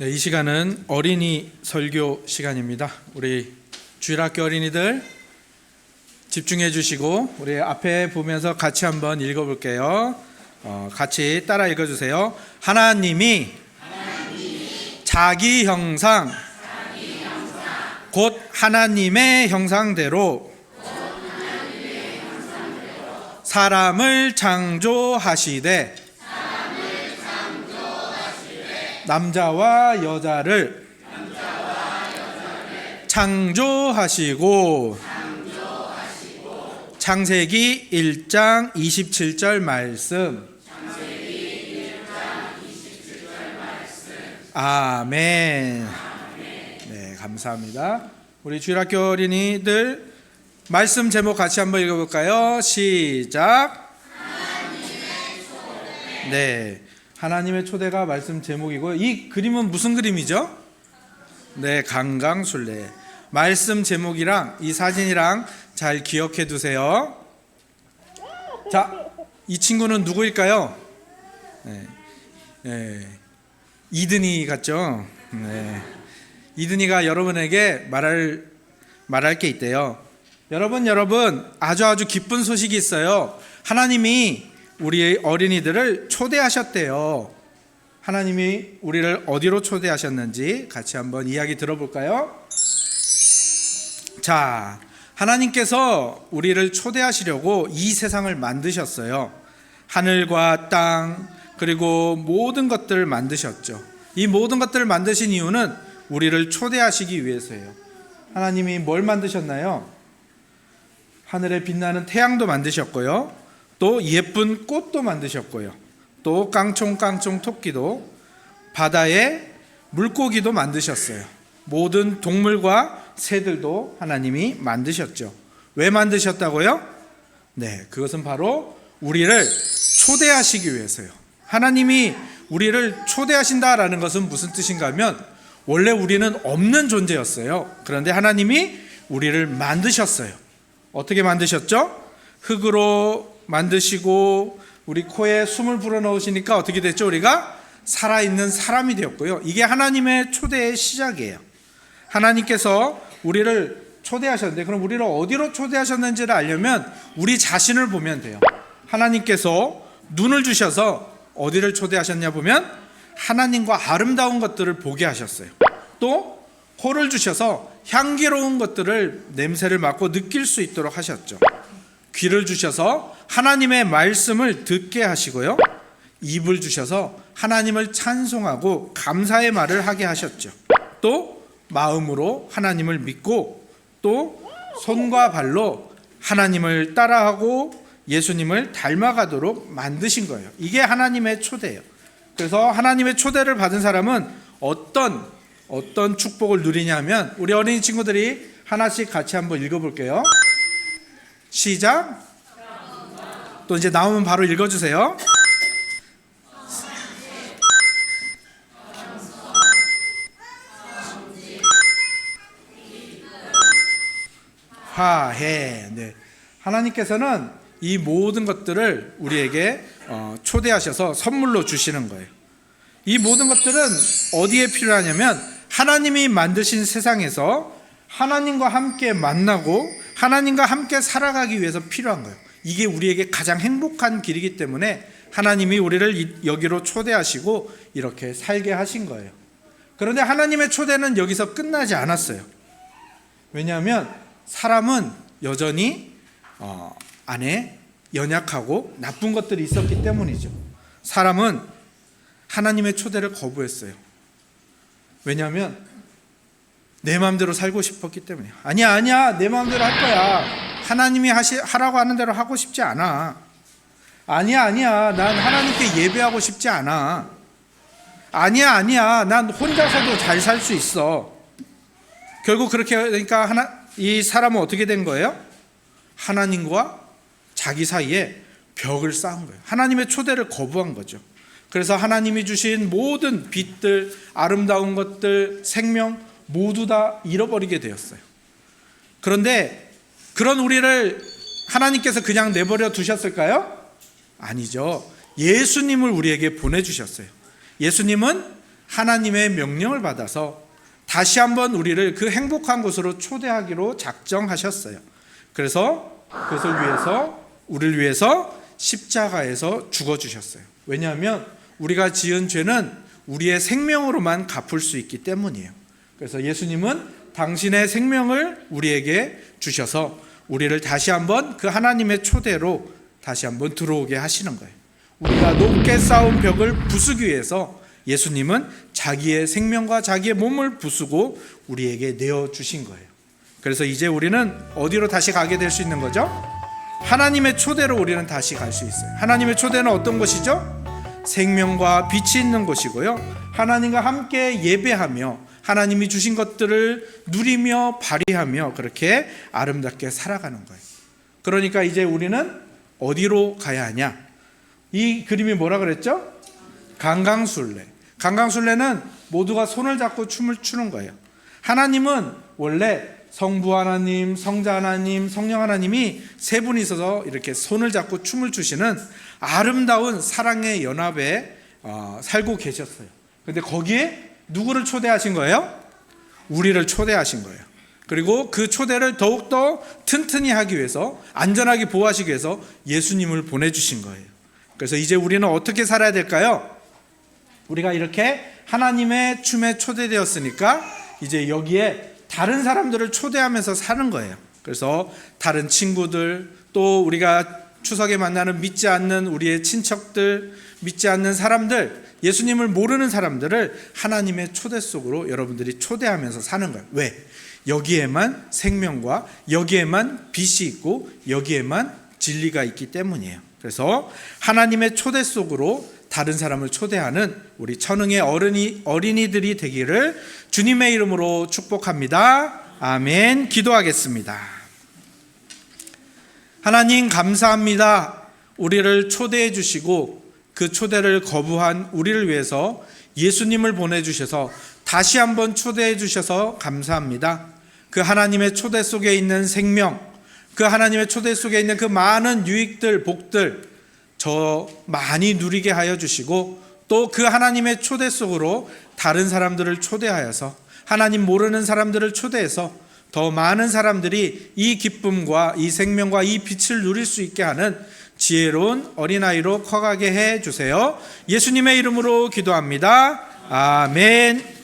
네, 이 시간은 어린이 설교 시간입니다. 우리 주일학교 어린이들 집중해 주시고 우리 앞에 보면서 같이 한번 읽어볼게요. 같이 따라 읽어주세요. 하나님이 자기 형상 곧 하나님의 형상대로 사람을 창조하시되 남자와 여자를 창조하시고 창세기 1장 27절 말씀. 아멘. 네, 감사합니다. 우리 주일학교 어린이들 말씀 제목 같이 한번 읽어볼까요? 시작. 네, 하나님의 초대가 말씀 제목이고요. 이 그림은 무슨 그림이죠? 네, 강강술래. 말씀 제목이랑 이 사진이랑 잘 기억해 두세요. 자, 이 친구는 누구일까요? 네, 이든이 같죠? 네. 이든이가 여러분에게 말할 게 있대요. 여러분 아주 기쁜 소식이 있어요. 하나님이 우리 어린이들을 초대하셨대요. 하나님이 우리를 어디로 초대하셨는지 같이 한번 이야기 들어볼까요? 자, 하나님께서 우리를 초대하시려고 이 세상을 만드셨어요. 하늘과 땅 그리고 모든 것들을 만드셨죠. 이 모든 것들을 만드신 이유는 우리를 초대하시기 위해서예요. 하나님이 뭘 만드셨나요? 하늘에 빛나는 태양도 만드셨고요, 또 예쁜 꽃도 만드셨고요, 또 깡총깡총 토끼도, 바다에 물고기도 만드셨어요. 모든 동물과 새들도 하나님이 만드셨죠. 왜 만드셨다고요? 네, 그것은 바로 우리를 초대하시기 위해서요. 하나님이 우리를 초대하신다라는 것은 무슨 뜻인가 하면 원래 우리는 없는 존재였어요. 그런데 하나님이 우리를 만드셨어요. 어떻게 만드셨죠? 흙으로 만드시고 우리 코에 숨을 불어넣으시니까 어떻게 됐죠? 우리가 살아있는 사람이 되었고요. 이게 하나님의 초대의 시작이에요. 하나님께서 우리를 초대하셨는데, 그럼 우리를 어디로 초대하셨는지를 알려면 우리 자신을 보면 돼요. 하나님께서 눈을 주셔서 어디를 초대하셨냐 보면 하나님과 아름다운 것들을 보게 하셨어요. 또 코를 주셔서 향기로운 것들을 냄새를 맡고 느낄 수 있도록 하셨죠. 귀를 주셔서 하나님의 말씀을 듣게 하시고요, 입을 주셔서 하나님을 찬송하고 감사의 말을 하게 하셨죠. 또 마음으로 하나님을 믿고 또 손과 발로 하나님을 따라하고 예수님을 닮아가도록 만드신 거예요. 이게 하나님의 초대예요. 그래서 하나님의 초대를 받은 사람은 어떤 축복을 누리냐면, 우리 어린이 친구들이 하나씩 같이 한번 읽어볼게요. 시작. 또 이제 나오면 바로 읽어주세요. 화해. 네. 하나님께서는 이 모든 것들을 우리에게 초대하셔서 선물로 주시는 거예요. 이 모든 것들은 어디에 필요하냐면 하나님이 만드신 세상에서 하나님과 함께 만나고 하나님과 함께 살아가기 위해서 필요한 거예요. 이게 우리에게 가장 행복한 길이기 때문에 하나님이 우리를 여기로 초대하시고 이렇게 살게 하신 거예요. 그런데 하나님의 초대는 여기서 끝나지 않았어요. 왜냐하면 사람은 여전히 안에 연약하고 나쁜 것들이 있었기 때문이죠. 사람은 하나님의 초대를 거부했어요. 왜냐하면 내 마음대로 살고 싶었기 때문에. 아니야 내 마음대로 할 거야. 하나님이 하라고 하는 대로 하고 싶지 않아. 아니야 난 하나님께 예배하고 싶지 않아. 아니야 난 혼자서도 잘 살 수 있어. 결국 그렇게 그러니까 이 사람은 어떻게 된 거예요? 하나님과 자기 사이에 벽을 쌓은 거예요. 하나님의 초대를 거부한 거죠. 그래서 하나님이 주신 모든 빛들, 아름다운 것들, 생명 모두 다 잃어버리게 되었어요. 그런데 그런 우리를 하나님께서 그냥 내버려 두셨을까요? 아니죠. 예수님을 우리에게 보내주셨어요. 예수님은 하나님의 명령을 받아서 다시 한번 우리를 그 행복한 곳으로 초대하기로 작정하셨어요. 그래서 그것을 위해서, 우리를 위해서 십자가에서 죽어주셨어요. 왜냐하면 우리가 지은 죄는 우리의 생명으로만 갚을 수 있기 때문이에요. 그래서 예수님은 당신의 생명을 우리에게 주셔서 우리를 다시 한번 그 하나님의 초대로 다시 한번 들어오게 하시는 거예요. 우리가 높게 쌓은 벽을 부수기 위해서 예수님은 자기의 생명과 자기의 몸을 부수고 우리에게 내어주신 거예요. 그래서 이제 우리는 어디로 다시 가게 될 수 있는 거죠? 하나님의 초대로 우리는 다시 갈 수 있어요. 하나님의 초대는 어떤 것이죠? 생명과 빛이 있는 곳이고요, 하나님과 함께 예배하며 하나님이 주신 것들을 누리며 발휘하며 그렇게 아름답게 살아가는 거예요. 그러니까 이제 우리는 어디로 가야 하냐? 이 그림이 뭐라 그랬죠? 강강술래. 강강술래는 모두가 손을 잡고 춤을 추는 거예요. 하나님은 원래 성부 하나님, 성자 하나님, 성령 하나님이 세 분이 있어서 이렇게 손을 잡고 춤을 추시는 아름다운 사랑의 연합에 살고 계셨어요. 근데 거기에 누구를 초대하신 거예요? 우리를 초대하신 거예요. 그리고 그 초대를 더욱더 튼튼히 하기 위해서, 안전하게 보호하시기 위해서 예수님을 보내주신 거예요. 그래서 이제 우리는 어떻게 살아야 될까요? 우리가 이렇게 하나님의 춤에 초대되었으니까 이제 여기에 다른 사람들을 초대하면서 사는 거예요. 그래서 다른 친구들, 또 우리가 추석에 만나는 믿지 않는 우리의 친척들, 믿지 않는 사람들, 예수님을 모르는 사람들을 하나님의 초대 속으로 여러분들이 초대하면서 사는 거예요. 왜? 여기에만 생명과 여기에만 빛이 있고 여기에만 진리가 있기 때문이에요. 그래서 하나님의 초대 속으로 다른 사람을 초대하는 우리 천흥의 어린이들이 되기를 주님의 이름으로 축복합니다. 아멘. 기도하겠습니다. 하나님 감사합니다. 우리를 초대해 주시고 그 초대를 거부한 우리를 위해서 예수님을 보내주셔서 다시 한번 초대해 주셔서 감사합니다. 그 하나님의 초대 속에 있는 생명, 그 하나님의 초대 속에 있는 그 많은 유익들, 복들 저 많이 누리게 하여 주시고, 또 그 하나님의 초대 속으로 다른 사람들을 초대하여서 하나님 모르는 사람들을 초대해서 더 많은 사람들이 이 기쁨과 이 생명과 이 빛을 누릴 수 있게 하는 지혜로운 어린아이로 커가게 해 주세요. 예수님의 이름으로 기도합니다. 아멘.